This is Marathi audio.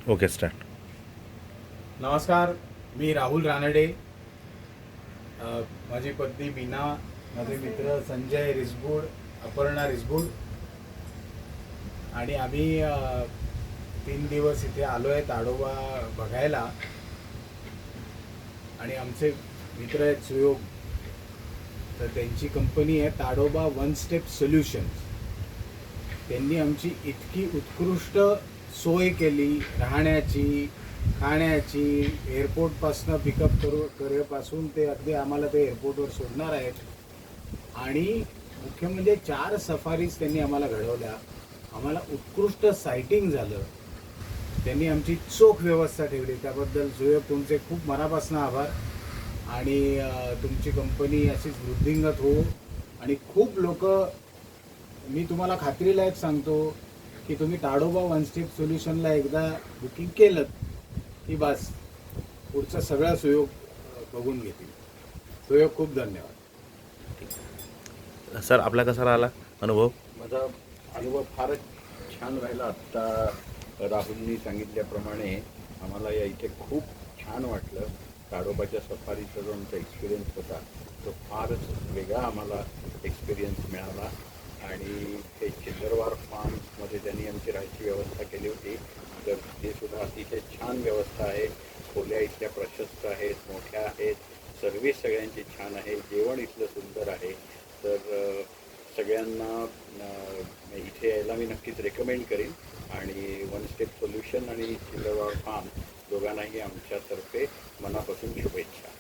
Okay start. नमस्कार, मी राहुल रानडे. माझी पत्नी मीना, माझे मित्र संजय रिसबूड, अपर्णा रिसबूड आणि आम्ही 3 दिवस इथे आलो आहे ताडोबा बघायला. आणि आमचे मित्र आहेत सुयोग, तर त्यांची कंपनी आहे ताडोबा वन स्टेप सोल्युशन्स. त्यांनी आमची इतकी उत्कृष्ट सोय केली, राहण्याची, खाण्याची, एअरपोर्टपासून पिकअप करेपासून ते अगदी आम्हाला ते एअरपोर्टवर सोडणार आहेत. आणि मुख्य म्हणजे 4 सफारीज त्यांनी आम्हाला घडवल्या. आम्हाला उत्कृष्ट सायटिंग झालं. त्यांनी आमची चोख व्यवस्था ठेवली, त्याबद्दल सुयोग तुमचे खूप मनापासून आभार. आणि तुमची कंपनी अशीच वृद्धिंगत हो. आणि खूप लोक, मी तुम्हाला खात्रीलायक सांगतो की तुम्ही ताडोबा वन स्टेप सोल्युशनला एकदा बुकिंग केलं की बस पुढचं सगळं सुयोग बघून घेतील. सुयोग खूप धन्यवाद. सर, आपला कसा राहिला अनुभव? माझा अनुभव फारच छान राहिला. आत्ता राहुलनी सांगितल्याप्रमाणे आम्हाला या इथे खूप छान वाटलं. ताडोबाच्या सफारीचा जो आमचा एक्सपिरियन्स होता तो फारच वेगळा आम्हाला एक्सपिरियन्स मिळाला. आणि ते चिल्लरवार फार्ममध्ये त्यांनी आमची राहायची व्यवस्था केली होती, तर ते सुद्धा अतिशय छान व्यवस्था आहे. खोल्या इथल्या प्रशस्त आहेत, मोठ्या आहेत, सर्व्हिस सगळ्यांची छान आहे, जेवण इथलं सुंदर आहे. तर सगळ्यांना इथे यायला मी नक्कीच रेकमेंड करेन. आणि वन स्टेप सोल्युशन आणि चिल्लरवार फार्म दोघांनाही आमच्यातर्फे मनापासून शुभेच्छा.